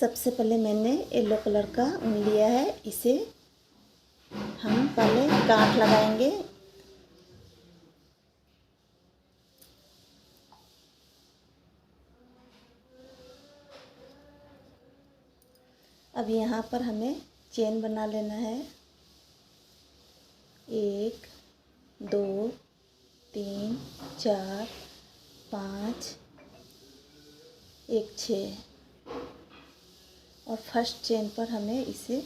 सबसे पहले मैंने येलो कलर का ऊन लिया है, इसे हम पहले गांठ लगाएंगे। अब यहाँ पर हमें चेन बना लेना है। 1 2 3 4 5 1 6 और फर्स्ट चेन पर हमें इसे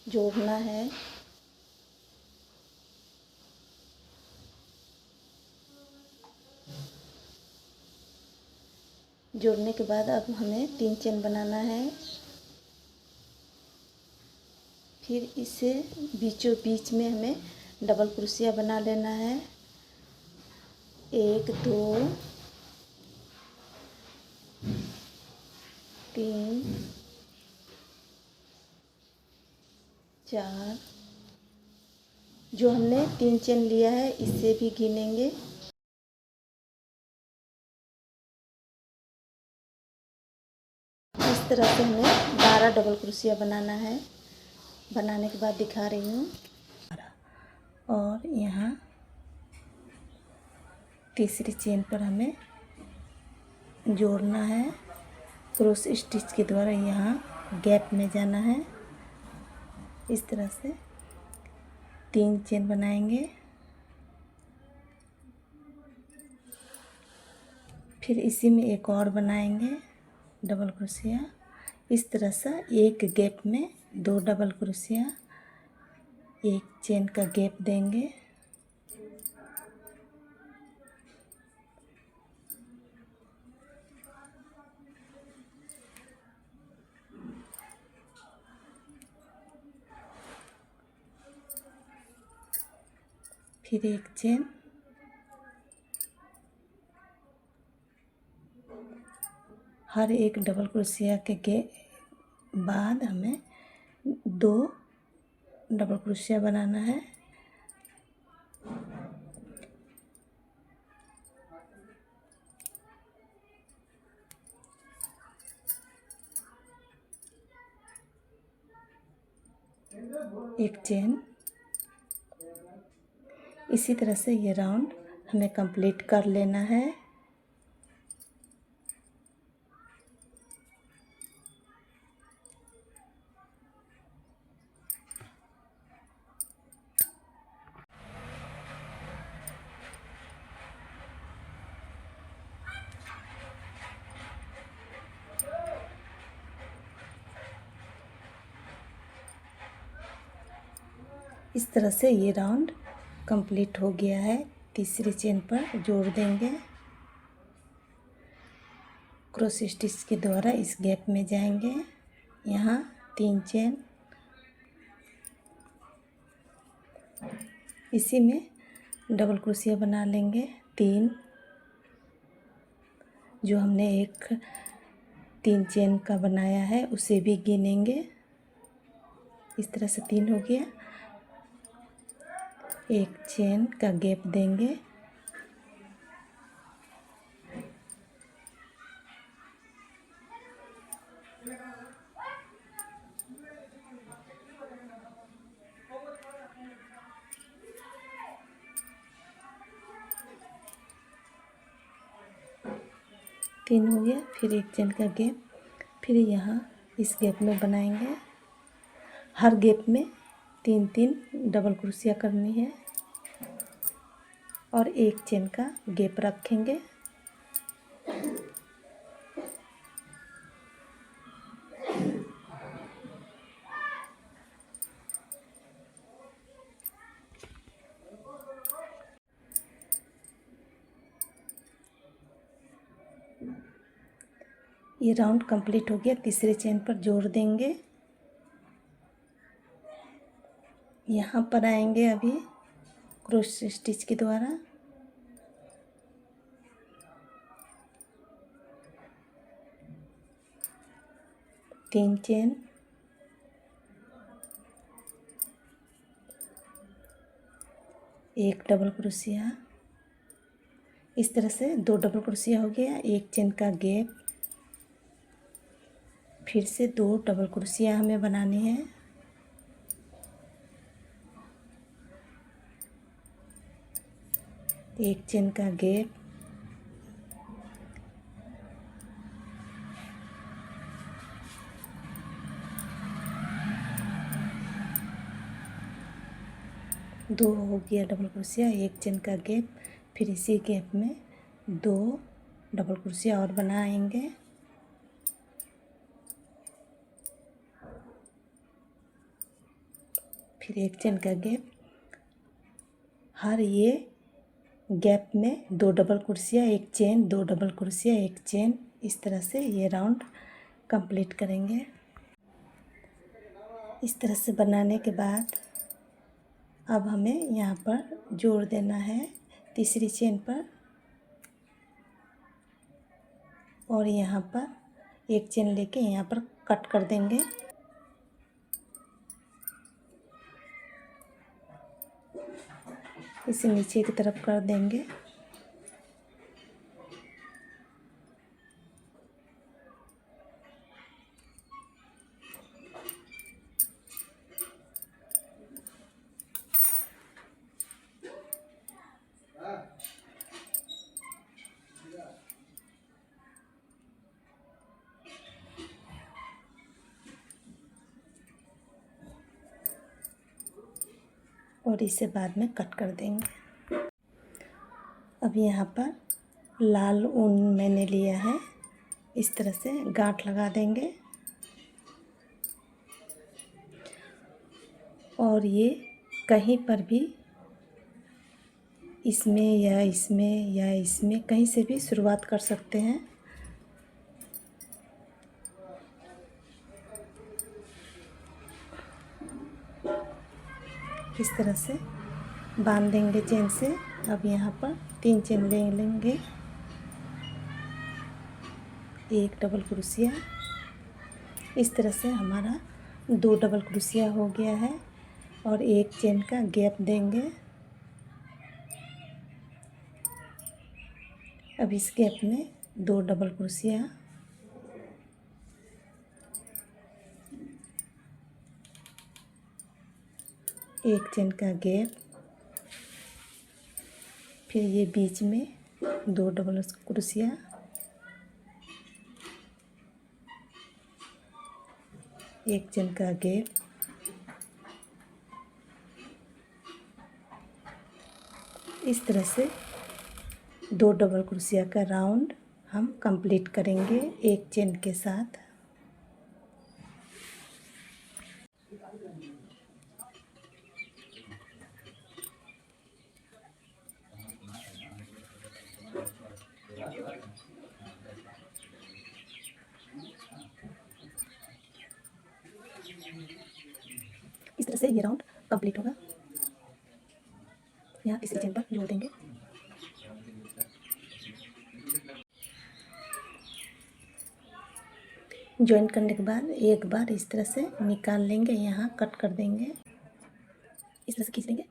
जोड़ना है। जोड़ने के बाद अब हमें 3 चेन बनाना है। फिर इसे बीचों बीच में हमें डबल क्रोशिया बना लेना है। 1 2 3 4। जो हमने 3 चेन लिया है इससे भी गिनेंगे। इस तरह से हमें 12 डबल क्रोशिया बनाना है। बनाने के बाद दिखा रही हूँ। और यहाँ तीसरी चेन पर हमें जोड़ना है। क्रॉस स्टिच के द्वारा यहाँ गैप में जाना है। इस तरह से 3 चेन बनाएंगे। फिर इसी में एक और बनाएंगे डबल क्रोशिया। इस तरह से एक गैप में 2 डबल क्रोशिया, 1 चेन का गैप देंगे। फिर 1 चेन, हर एक डबल क्रोशिया के बाद हमें 2 डबल क्रोशिया बनाना है। एक चेन। इसी तरह से ये राउंड हमें कंप्लीट कर लेना है। इस तरह से ये राउंड कंप्लीट हो गया है। तीसरी चेन पर जोड़ देंगे। क्रॉस स्टिच के द्वारा इस गैप में जाएंगे। यहाँ 3 चेन, इसी में डबल क्रोशिया बना लेंगे 3। जो हमने एक 3 चेन का बनाया है उसे भी गिनेंगे। इस तरह से 3 हो गया। 1 चेन का गैप देंगे। तीन हो गया। फिर 1 चेन का गैप। फिर यहाँ इस गैप में बनाएंगे। हर गैप में 3 डबल क्रोशिया करनी है और 1 चेन का गैप रखेंगे। ये राउंड कंप्लीट हो गया। तीसरे चेन पर जोड़ देंगे। यहाँ पर आएंगे अभी क्रॉस स्टिच के द्वारा। तीन चेन, एक डबल क्रोशिया। इस तरह से 2 डबल क्रोशिया हो गया। 1 चेन का गैप। फिर से 2 डबल क्रोशिया हमें बनानी है। एक चेन का गैप, दो हो गया डबल क्रोशिया, एक चेन का गैप, फिर इसी गैप में 2 डबल क्रोशिया और बनाएंगे। फिर एक चेन का गैप, हर ये गैप में 2 डबल क्रोशिया, एक चेन, 2 डबल क्रोशिया, एक चेन, इस तरह से ये राउंड कंप्लीट करेंगे। इस तरह से बनाने के बाद अब हमें यहाँ पर जोड़ देना है तीसरी चेन पर, और यहाँ पर एक चेन लेके यहाँ पर कट कर देंगे। इसे नीचे की तरफ कर देंगे। और इसे बाद में कट कर देंगे। अब यहाँ पर लाल ऊन मैंने लिया है, इस तरह से गांठ लगा देंगे। और ये कहीं पर भी इसमें या इसमें या इसमें कहीं से भी शुरुआत कर सकते हैं। इस तरह से बांध देंगे चेन से। अब यहाँ पर 3 चेन ले लेंगे, एक डबल क्रोशिया। इस तरह से हमारा 2 डबल क्रोशिया हो गया है, और एक चेन का गैप देंगे। अब इस गैप में 2 डबल क्रोशिया, एक चेन का गैप, फिर ये बीच में 2 डबल क्रोशिया, एक चेन का गैप, इस तरह से 2 डबल क्रोशिया का राउंड हम कंप्लीट करेंगे एक चेन के साथ। इस तरह से ये राउंड कंप्लीट होगा। यहाँ इसी चेन पर जोड़ देंगे। जॉइंट करने के बाद एक बार इस तरह से निकाल लेंगे, यहाँ कट कर देंगे, इस तरह से खींच देंगे।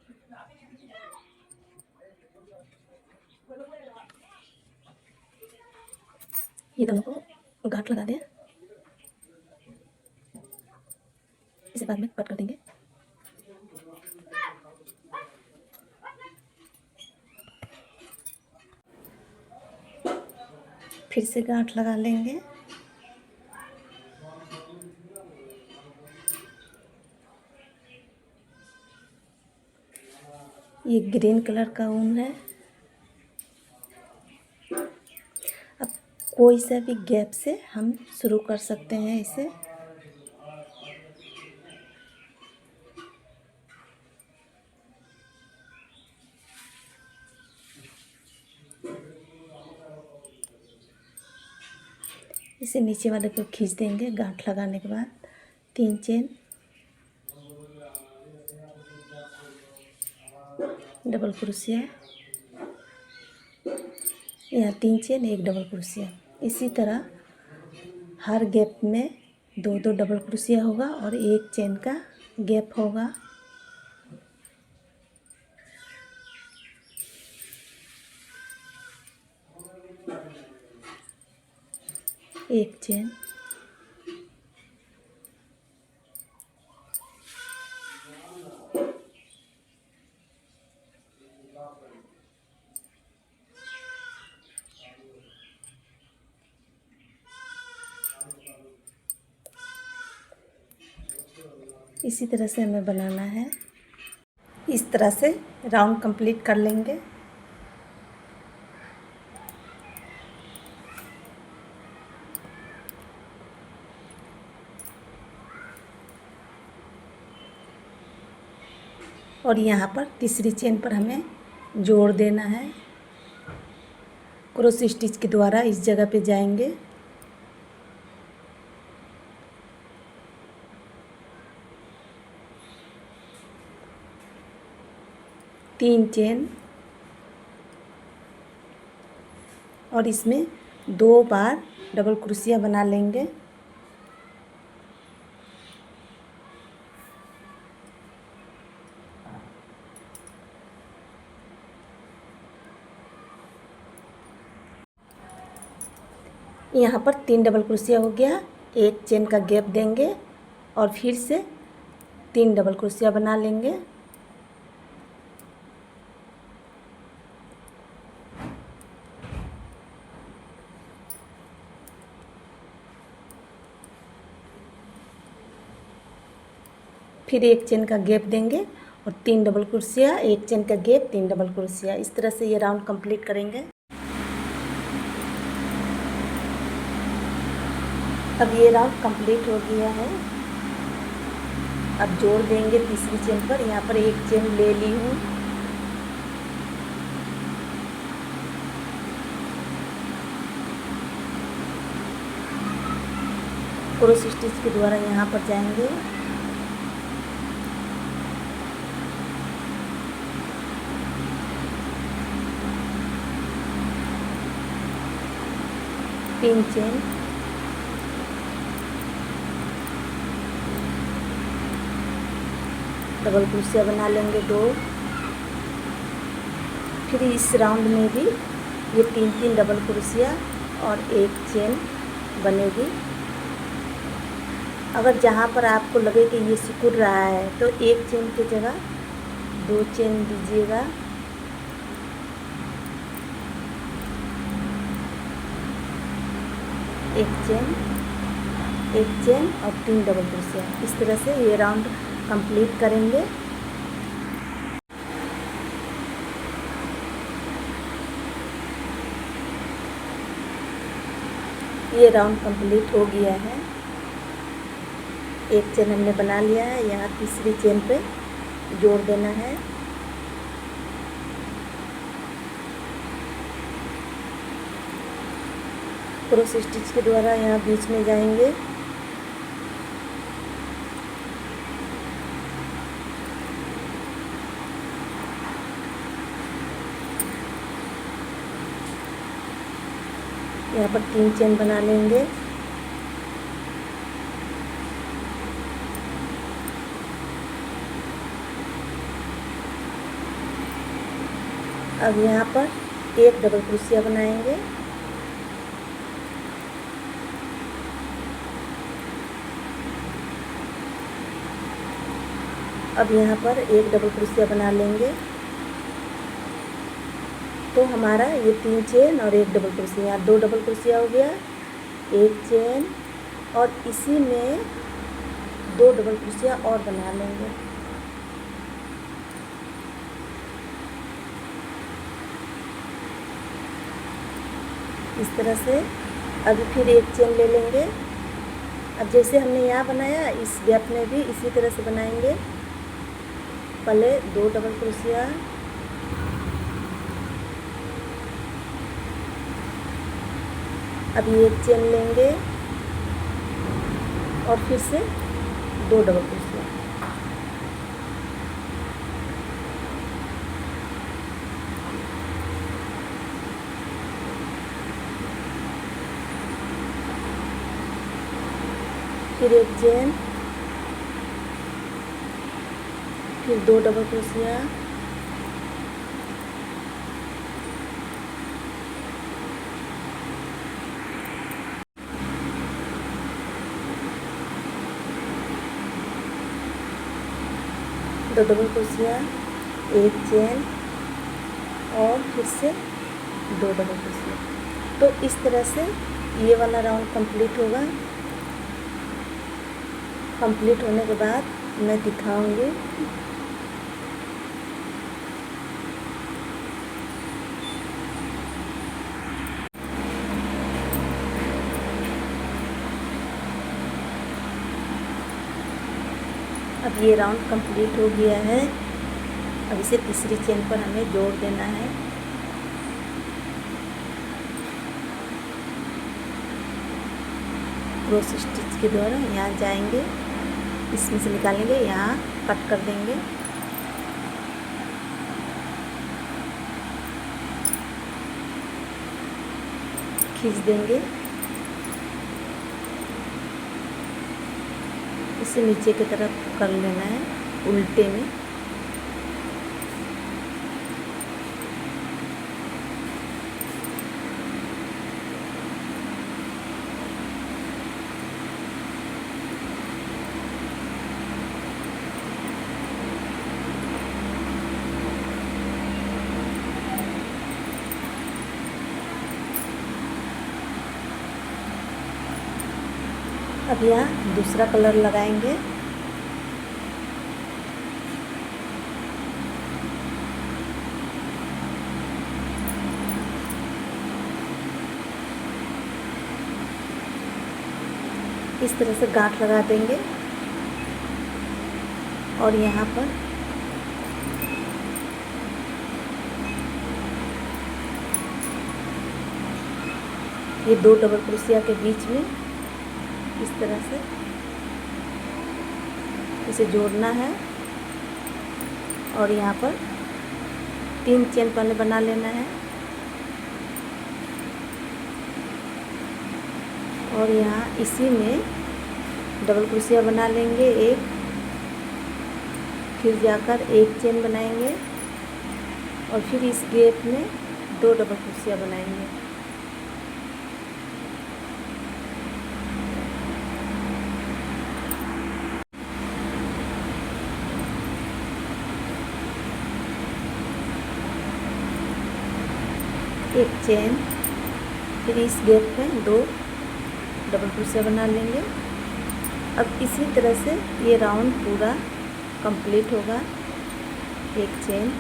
ये दोनों को गांठ लगा दें, इसे बाद में कट कर देंगे। फिर से गांठ लगा लेंगे। ये ग्रीन कलर का ऊन है। अब कोई सा भी गैप से हम शुरू कर सकते हैं इसे। इसे नीचे वाले को खींच देंगे गांठ लगाने के बाद। 3 चेन, डबल क्रोशिया, यहाँ 3 चेन, एक डबल क्रोशिया। इसी तरह हर गैप में 2-2 डबल क्रोशिया होगा और एक चेन का गैप होगा। एक चेन, इसी तरह से हमें बनाना है। इस तरह से राउंड कंप्लीट कर लेंगे। और यहाँ पर तीसरी चेन पर हमें जोड़ देना है। क्रोस स्टिच के द्वारा इस जगह पे जाएंगे। तीन चेन और इसमें 2 बार डबल क्रोशिया बना लेंगे। यहाँ पर 3 डबल क्रोशिया हो गया। एक चेन का गैप देंगे और फिर से 3 डबल क्रोशिया बना लेंगे। फिर एक चेन का गैप देंगे और 3 डबल क्रोशिया, एक चेन का गैप, 3 डबल क्रोशिया। इस तरह से ये राउंड कंप्लीट करेंगे। अब ये राउंड कंप्लीट हो गया है। अब जोड़ देंगे तीसरी चेन पर। यहाँ पर एक चेन ले ली हूँ। क्रोस स्टिच के द्वारा यहाँ पर जाएंगे। तीन चेन, डबल क्रोशिया बना लेंगे 2। फिर इस राउंड में भी ये 3 डबल क्रोशिया और एक चेन बनेगी। अगर जहाँ पर आपको लगे कि ये सिकुड़ रहा है तो एक चेन की जगह 2 चेन दीजिएगा। एक चेन और 3 डबल क्रोशिया। इस तरह से ये राउंड कंप्लीट करेंगे। ये राउंड कंप्लीट हो गया है। एक चेन हमने बना लिया है। यहाँ तीसरी चेन पे जोड़ देना है। क्रोस स्टिच के द्वारा यहाँ बीच में जाएंगे। यहाँ पर 3 चेन बना लेंगे। अब यहाँ पर एक डबल क्रोशिया बनाएंगे। अब यहाँ पर एक डबल क्रोशिया बना लेंगे। तो हमारा ये 3 चेन और एक डबल क्रोशिया, 2 डबल क्रोशिया हो गया। एक चेन और इसी में 2 डबल क्रोशिया और बना लेंगे। इस तरह से अभी फिर एक चेन ले लेंगे। अब जैसे हमने यहाँ बनाया इस गैप में भी इसी तरह से बनाएंगे। पहले 2 डबल क्रोशिया, अभी एक चेन लेंगे और फिर से 2 डबल क्रोशिया। फिर एक चेन, फिर 2 डबल क्रोशिया, दो डबल क्रोशिया, एक चेन और फिर से 2 डबल क्रोशिया। तो इस तरह से ये वाला राउंड कंप्लीट होगा। कंप्लीट होने के बाद मैं दिखाऊंगी। अब ये राउंड कंप्लीट हो गया है। अब इसे तीसरी चेन पर हमें जोड़ देना है। क्रॉस स्टिच के द्वारा यहाँ जाएंगे, इसमें से निकालेंगे, यहाँ कट कर देंगे। खींच देंगे, इसे नीचे की तरफ कर लेना है उल्टे में। अब यहाँ दूसरा कलर लगाएंगे। इस तरह से गांठ लगा देंगे और यहाँ पर ये 2 डबल क्रोशिया के बीच में इस तरह से इसे जोड़ना है और यहाँ पर 3 चेन पहले बना लेना है और यहाँ इसी में डबल क्रोशिया बना लेंगे एक, फिर जाकर 1 चेन बनाएंगे और फिर इस गैप में 2 डबल क्रोशिया बनाएंगे। एक चेन, फिर इस गैप में 2 डबल क्रोशिया बना लेंगे। अब इसी तरह से ये राउंड पूरा कंप्लीट होगा। एक चेन,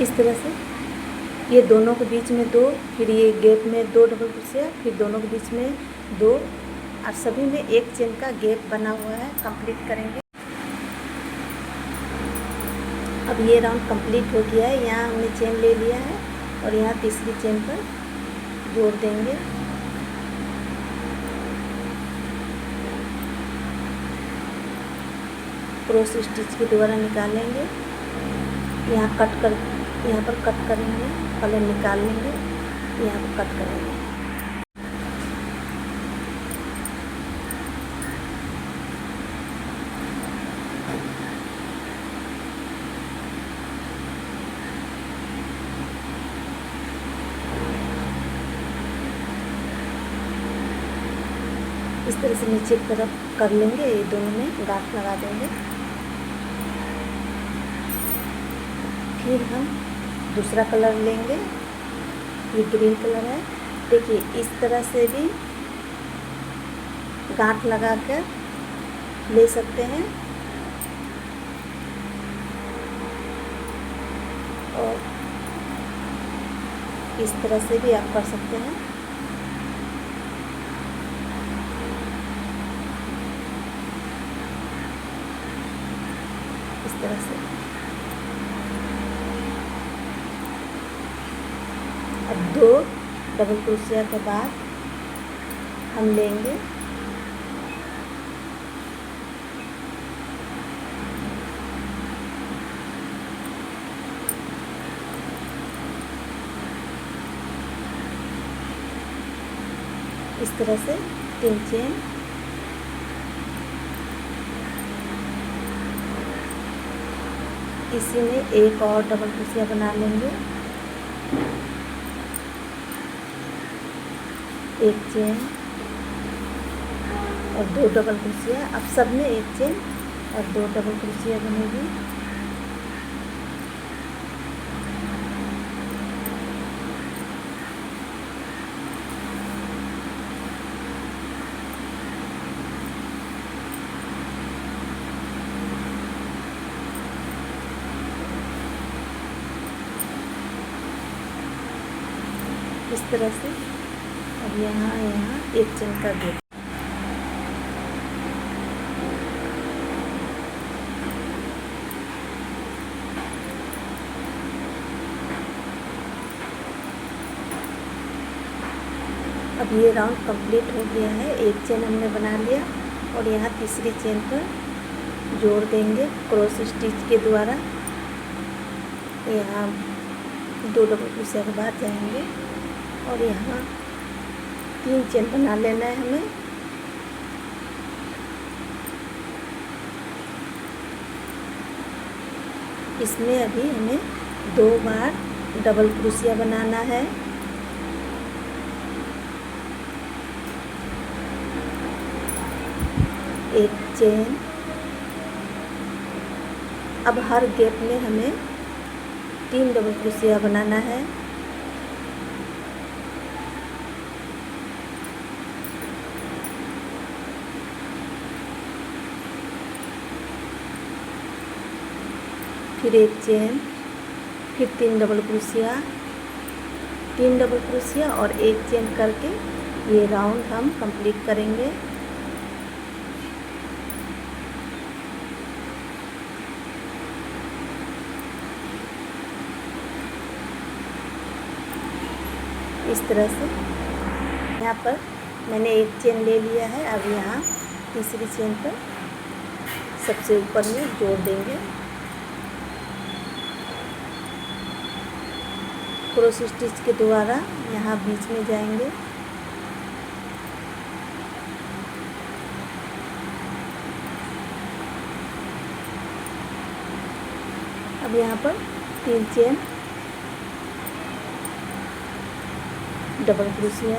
इस तरह से ये दोनों के बीच में 2, फिर ये गैप में 2 डबल क्रोशिया, फिर दोनों के बीच में 2 और सभी में 1 चेन का गैप बना हुआ है। कंप्लीट करेंगे। अब ये राउंड कंप्लीट हो गया है। यहाँ हमने चेन ले लिया है और यहाँ तीसरी चेन पर जोड़ देंगे। क्रॉस स्टिच के द्वारा निकालेंगे, यहाँ पर कट करेंगे, पहले निकाल लेंगे, यहाँ पर कट करेंगे। इस तरह से नीचे की तरफ कर लेंगे, ये दोनों में गांठ लगा देंगे। फिर हम दूसरा कलर लेंगे, ये ग्रीन कलर है। देखिए इस तरह से भी गांठ लगा कर ले सकते हैं और इस तरह से भी आप कर सकते हैं। इस तरह से अब 2 डबल क्रोशिया के बाद हम लेंगे इस तरह से 3 चेन। इसी में एक और डबल क्रोशिया बना लेंगे, एक चेन और 2 डबल क्रोशिया। अब सब में एक चेन और 2 डबल क्रोशिया बनेगी। इस तरह से अब यहाँ एक चेन कर देते। अब ये राउंड कंप्लीट हो गया है। एक चेन हमने बना लिया और यहाँ तीसरी चेन पर जोड़ देंगे क्रॉस स्टिच के द्वारा। यहाँ 2 डबल क्रोशिया के बाद जाएंगे और यहाँ 3 चेन बना लेना है हमें। इसमें अभी हमें 2 बार डबल क्रोशिया बनाना है। एक चेन। अब हर गैप में हमें 3 डबल क्रोशिया बनाना है। फिर एक चेन, फिर 3 डबल क्रोशिया, 3 डबल क्रोशिया और एक चेन करके ये राउंड हम कंप्लीट करेंगे। इस तरह से यहाँ पर मैंने एक चेन ले लिया है। अब यहाँ तीसरी चेन पर सबसे ऊपर में जोड़ देंगे। क्रॉस स्टिच के द्वारा यहाँ बीच में जाएंगे। अब यहाँ पर 3 चेन, डबल क्रोशिया।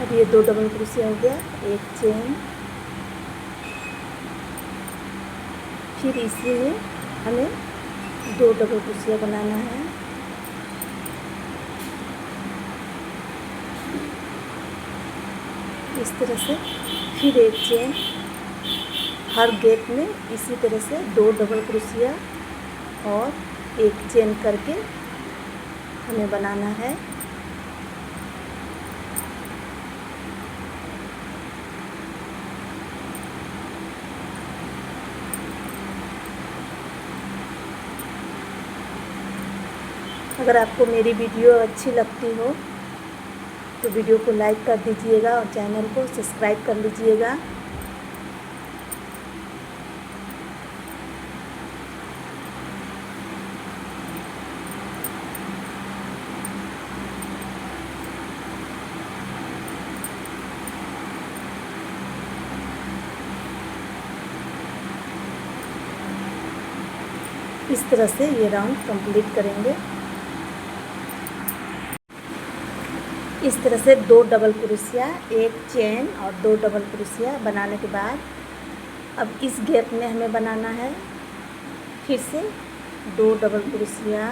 अब ये 2 डबल क्रोशिया हो गया, एक चेन। फिर इसी में हमें 2 डबल क्रोशिया बनाना है। इस तरह से फिर एक चेन। हर गैप में इसी तरह से 2 डबल क्रोशिया और एक चेन करके हमें बनाना है। अगर आपको मेरी वीडियो अच्छी लगती हो तो वीडियो को लाइक कर दीजिएगा और चैनल को सब्सक्राइब कर लीजिएगा। इस तरह से ये राउंड कंप्लीट करेंगे। इस तरह से 2 डबल क्रोशिया, एक चेन और 2 डबल क्रोशिया बनाने के बाद अब इस गैप में हमें बनाना है फिर से 2 डबल क्रोशिया,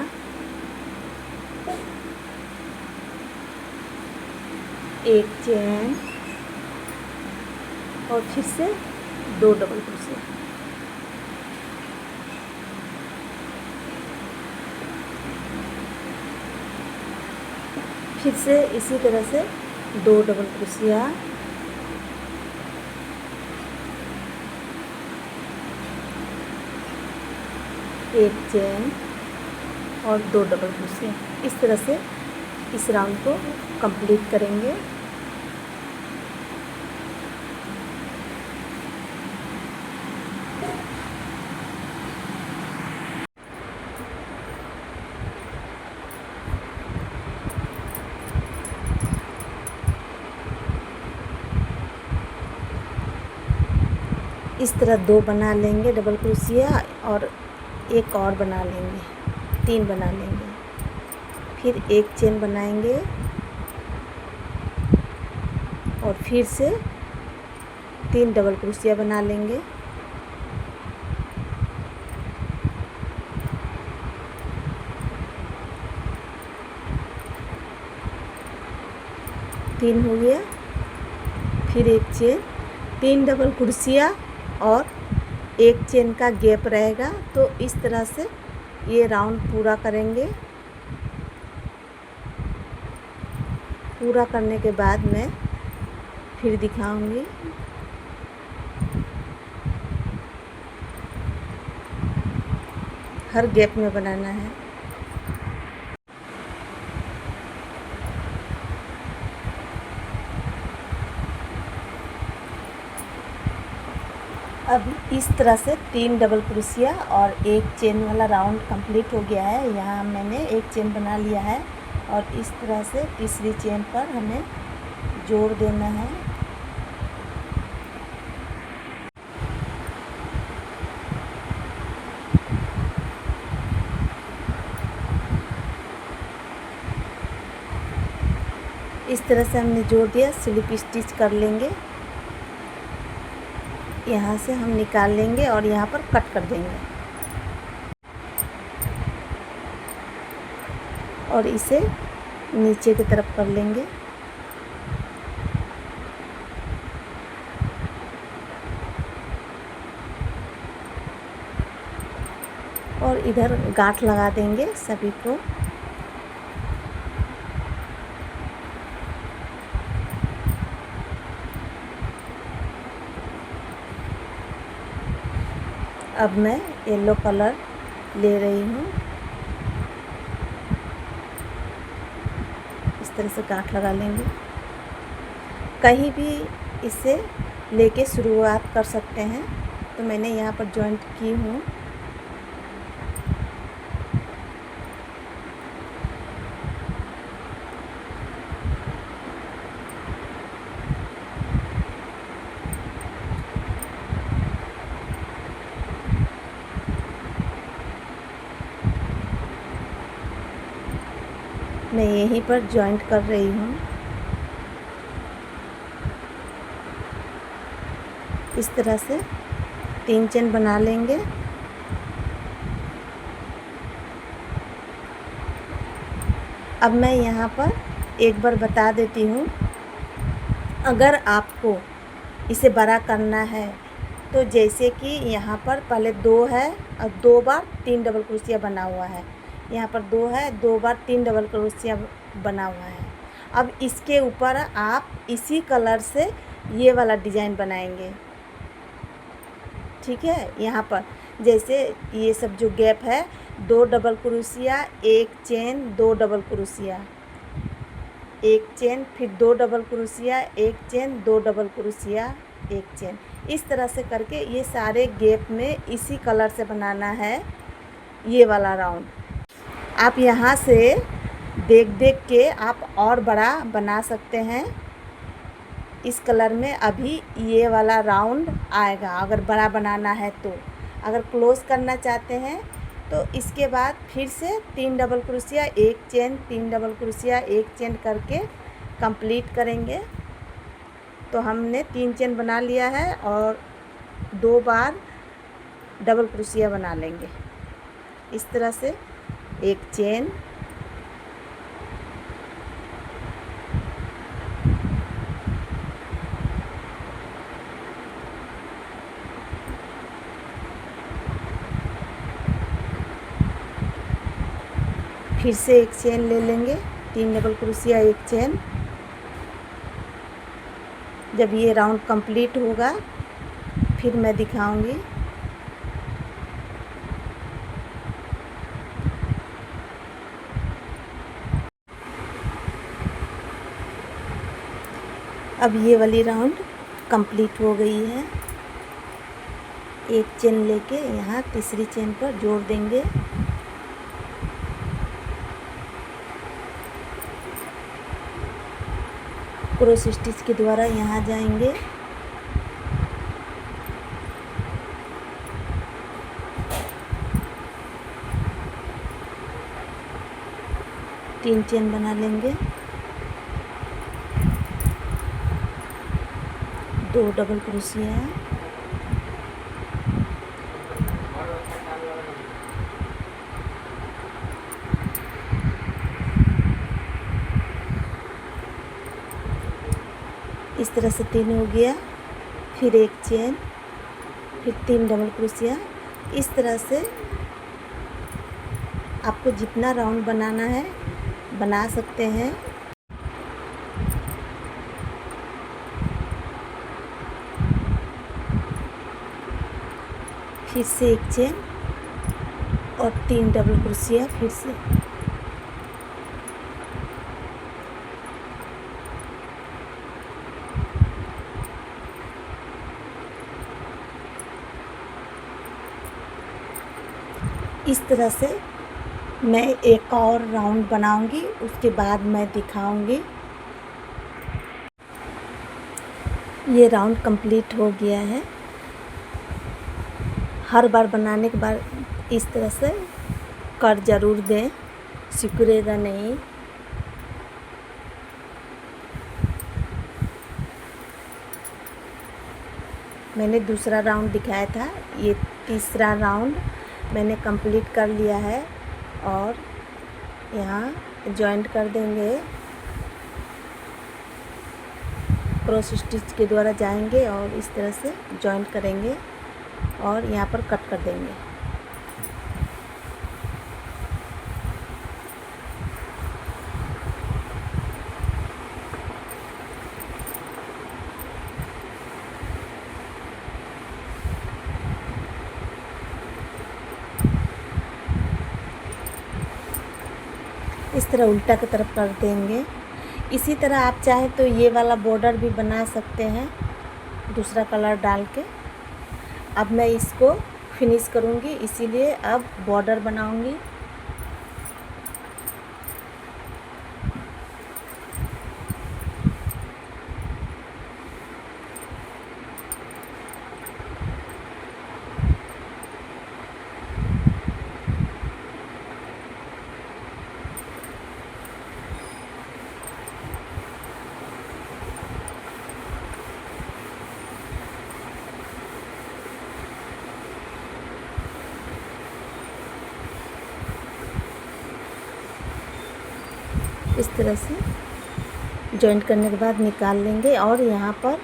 एक चेन और फिर से 2 डबल क्रोशिया। फिर से इसी तरह से 2 डबल क्रोशिया, एक चेन और 2 डबल क्रोशिया। इस तरह से इस राउंड को कंप्लीट करेंगे। इस तरह 2 बना लेंगे डबल क्रोशिया और एक और बना लेंगे, 3 बना लेंगे। फिर एक चेन बनाएंगे और फिर से 3 डबल क्रोशिया बना लेंगे। तीन हो गया। फिर एक चेन, 3 डबल क्रोशिया और एक चेन का गैप रहेगा। तो इस तरह से ये राउंड पूरा करेंगे। पूरा करने के बाद मैं फिर दिखाऊंगी। हर गैप में बनाना है। अब इस तरह से 3 डबल क्रोशिया और एक चेन वाला राउंड कंप्लीट हो गया है। यहाँ मैंने एक चेन बना लिया है और इस तरह से तीसरी चेन पर हमें जोड़ देना है। इस तरह से हमने जोड़ दिया। स्लिप स्टिच कर लेंगे। यहाँ से हम निकाल लेंगे और यहाँ पर कट कर देंगे और इसे नीचे की तरफ कर लेंगे। और इधर गांठ लगा देंगे सभी को। अब मैं येलो कलर ले रही हूँ। इस तरह से गांठ लगा लेंगे। कहीं भी इसे लेके शुरुआत कर सकते हैं। तो मैंने यहाँ पर जॉइंट की हूँ। मैं यहीं पर जॉइंट कर रही हूँ। इस तरह से 3 चेन बना लेंगे। अब मैं यहाँ पर एक बार बता देती हूँ, अगर आपको इसे बड़ा करना है तो जैसे कि यहाँ पर पहले 2 है और 2 बार 3 डबल क्रोशिया बना हुआ है। यहाँ पर 2 है, 2 बार 3 डबल क्रोशिया बना हुआ है। अब इसके ऊपर आप इसी कलर से ये वाला डिज़ाइन बनाएंगे। ठीक है। यहाँ पर जैसे ये सब जो गैप है, 2 डबल क्रोशिया, एक चेन, 2 डबल क्रोशिया, एक चेन, फिर 2 डबल क्रोशिया, एक चेन, 2 डबल क्रोशिया, एक चेन। इस तरह से करके ये सारे गैप में इसी कलर से बनाना है ये वाला राउंड। आप यहाँ से देख देख के आप और बड़ा बना सकते हैं। इस कलर में अभी ये वाला राउंड आएगा अगर बड़ा बनाना है तो। अगर क्लोज करना चाहते हैं तो इसके बाद फिर से 3 डबल क्रोशिया, एक चेन, 3 डबल क्रोशिया, एक चेन करके कंप्लीट करेंगे। तो हमने 3 चेन बना लिया है और 2 बार डबल क्रोशिया बना लेंगे। इस तरह से एक चेन, फिर से एक चेन ले लेंगे, 3 डबल क्रोशिया, एक चेन। जब ये राउंड कंप्लीट होगा फिर मैं दिखाऊंगी। अब ये वाली राउंड कंप्लीट हो गई है। एक चेन लेके यहाँ तीसरी चेन पर जोड़ देंगे। क्रॉस स्टिच के द्वारा यहाँ जाएंगे 3 चेन बना लेंगे, 2 डबल क्रोशिया, इस तरह से 3 हो गया, फिर 1 चेन, फिर 3 डबल क्रोशिया। इस तरह से आपको जितना राउंड बनाना है बना सकते हैं। फिर से 1 चेन और 3 डबल क्रोशिया, फिर से इस तरह से मैं एक और राउंड बनाऊंगी, उसके बाद मैं दिखाऊंगी। ये राउंड कंप्लीट हो गया है। हर बार बनाने के बाद इस तरह से कर ज़रूर दें, सिकुड़ेगा नहीं। मैंने दूसरा राउंड दिखाया था, ये तीसरा राउंड मैंने कंप्लीट कर लिया है और यहाँ जॉइंट कर देंगे। क्रॉस स्टिच के द्वारा जाएंगे और इस तरह से जॉइंट करेंगे और यहाँ पर कट कर देंगे। इस तरह उल्टा की तरफ कर देंगे। इसी तरह आप चाहे तो ये वाला बॉर्डर भी बना सकते हैं दूसरा कलर डाल के। अब मैं इसको फिनिश करूँगी, इसीलिए अब बॉर्डर बनाऊँगी। इस तरह से जॉइंट करने के बाद निकाल लेंगे और यहाँ पर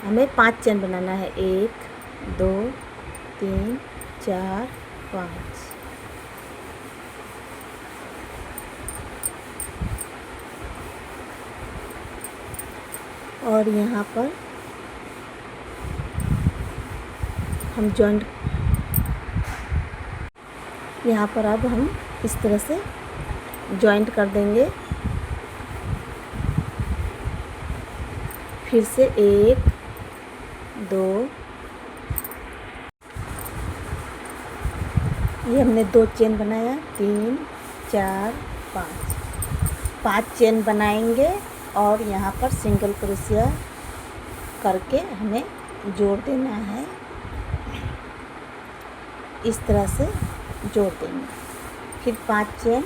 हमें 5 चेन बनाना है। 1 2 3 4 5। और यहाँ पर हम जॉइंट, यहाँ पर अब हम इस तरह से जॉइंट कर देंगे। फिर से 1 2, ये हमने 2 चेन बनाया, 3 4 5 चेन बनाएंगे और यहाँ पर सिंगल क्रोशिया करके हमें जोड़ देना है। इस तरह से जोड़ देंगे, फिर 5 चेन,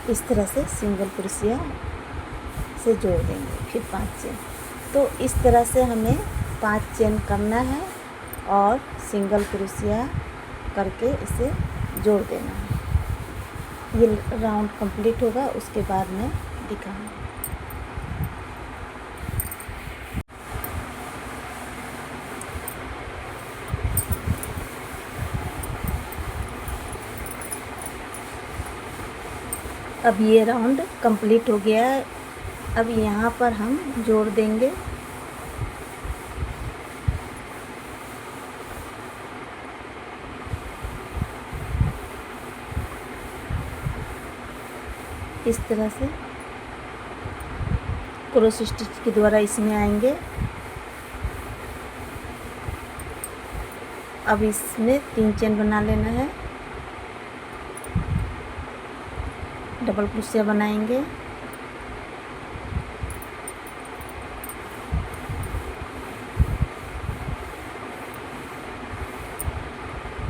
इस तरह से सिंगल क्रोशिया से जोड़ देंगे, फिर 5 चेन। तो इस तरह से हमें 5 चेन करना है और सिंगल क्रोशिया करके इसे जोड़ देना है। ये राउंड कंप्लीट होगा, उसके बाद मैं दिखाऊंगी। अब ये राउंड कंप्लीट हो गया है। अब यहाँ पर हम जोड़ देंगे। इस तरह से क्रॉस स्टिच के द्वारा इसमें आएंगे। अब इसमें 3 चेन बना लेना है, डबल क्रोशिया बनाएंगे,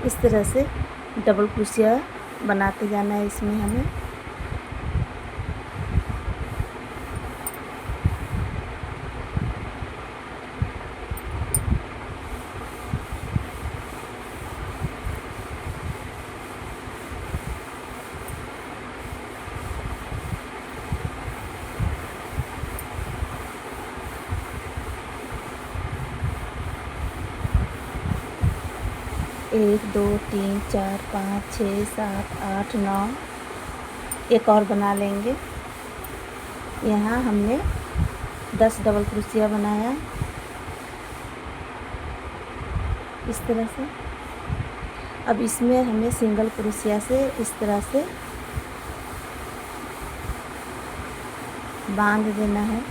इस तरह से डबल क्रोशिया बनाते जाना है इसमें हमें। एक, दो, तीन, चार, 5, 6, 7, 8, 9, एक और बना लेंगे। यहाँ हमने 10 डबल क्रोशिया बनाया इस तरह से। अब इसमें हमें सिंगल क्रोशिया से इस तरह से बांध देना है।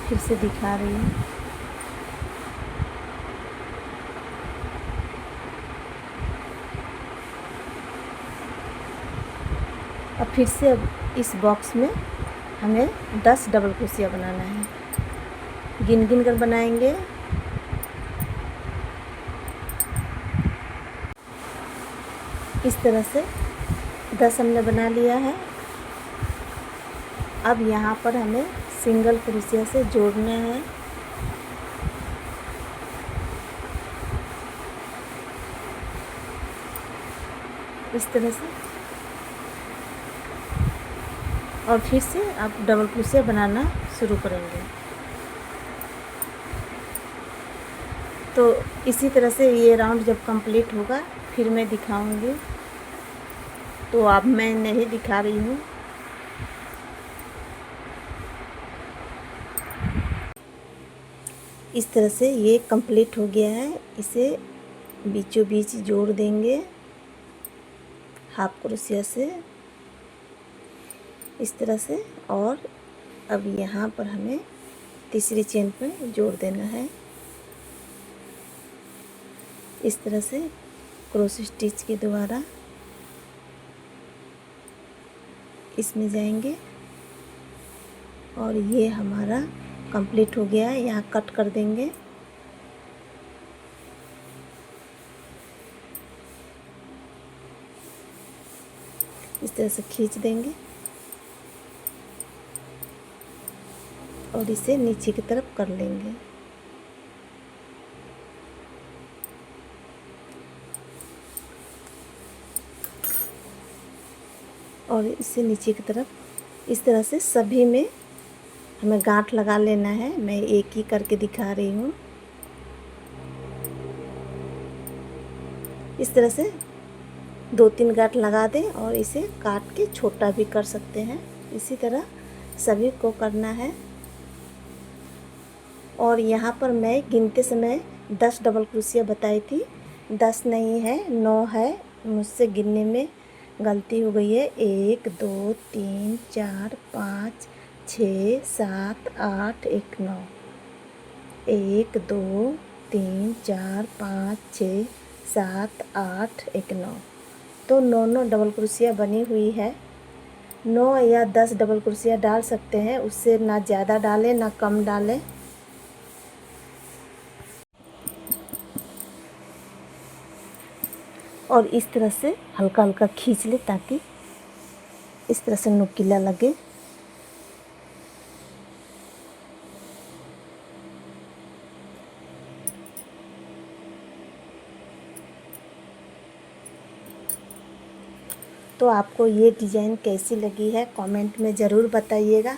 फिर से दिखा रही हूँ। अब फिर से अब इस बॉक्स में हमें 10 डबल क्रोशिया बनाना है। गिन गिन कर बनाएंगे। इस तरह से 10 हमने बना लिया है। अब यहाँ पर हमें सिंगल क्रोशिया से जोड़ना है। इस तरह से, और फिर से आप डबल क्रोशिया बनाना शुरू करेंगे। तो इसी तरह से ये राउंड जब कंप्लीट होगा फिर मैं दिखाऊंगी। तो अब मैं नहीं दिखा रही हूँ। इस तरह से ये कंप्लीट हो गया है। इसे बीचों बीच जोड़ देंगे हाफ क्रोशिया से इस तरह से। और अब यहाँ पर हमें तीसरी चेन पर जोड़ देना है इस तरह से क्रोस स्टिच के द्वारा। इसमें जाएंगे और ये हमारा कंप्लीट हो गया है। यहाँ कट कर देंगे। इस तरह से खींच देंगे और इसे नीचे की तरफ कर लेंगे। और इसे नीचे की तरफ इस तरह से सभी में हमें गांठ लगा लेना है। मैं एक ही करके दिखा रही हूँ। इस तरह से 2-3 गांठ लगा दें और इसे काट के छोटा भी कर सकते हैं। इसी तरह सभी को करना है। और यहाँ पर मैं गिनते समय 10 डबल क्रोशिया बताई थी, 10 नहीं है 9 है। मुझसे गिनने में गलती हो गई है। 1, 2, 3, 4, 5, 6, 7, 8, 1, 9। 1, 2, 3, 4, 5, 6, 7, 8, 1, 9। तो 9 डबल क्रोशिया बनी हुई है। 9 या 10 डबल क्रोशिया डाल सकते हैं। उससे ना ज़्यादा डालें ना कम डालें। और इस तरह से हल्का हल्का खींच ले ताकि इस तरह से नुकीला लगे। तो आपको ये डिज़ाइन कैसी लगी है कमेंट में ज़रूर बताइएगा।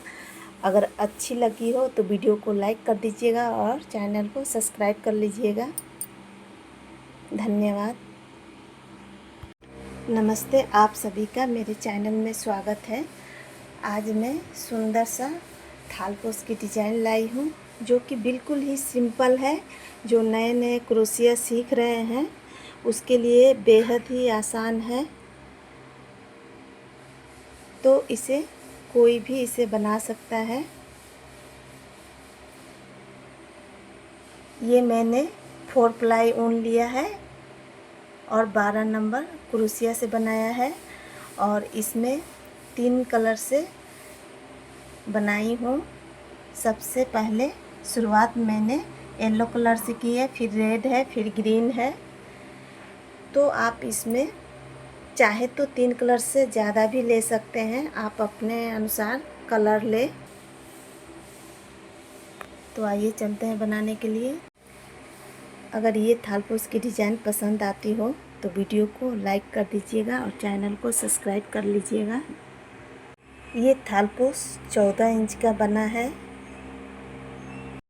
अगर अच्छी लगी हो तो वीडियो को लाइक कर दीजिएगा और चैनल को सब्सक्राइब कर लीजिएगा। धन्यवाद। नमस्ते, आप सभी का मेरे चैनल में स्वागत है। आज मैं सुंदर सा थालपोश की डिज़ाइन लाई हूँ जो कि बिल्कुल ही सिंपल है। जो नए नए क्रोशिया सीख रहे हैं उसके लिए बेहद ही आसान है। तो इसे कोई भी इसे बना सकता है। ये मैंने 4 प्लाई ऊन लिया है और 12 नंबर क्रोशिया से बनाया है। और इसमें 3 कलर से बनाई हूँ। सबसे पहले शुरुआत मैंने येलो कलर से की है, फिर रेड है, फिर ग्रीन है। तो आप इसमें चाहे तो 3 कलर से ज़्यादा भी ले सकते हैं, आप अपने अनुसार कलर ले। तो आइए चलते हैं बनाने के लिए। अगर ये थालपोस की डिज़ाइन पसंद आती हो तो वीडियो को लाइक कर दीजिएगा और चैनल को सब्सक्राइब कर लीजिएगा। ये थालपोस 14 इंच का बना है।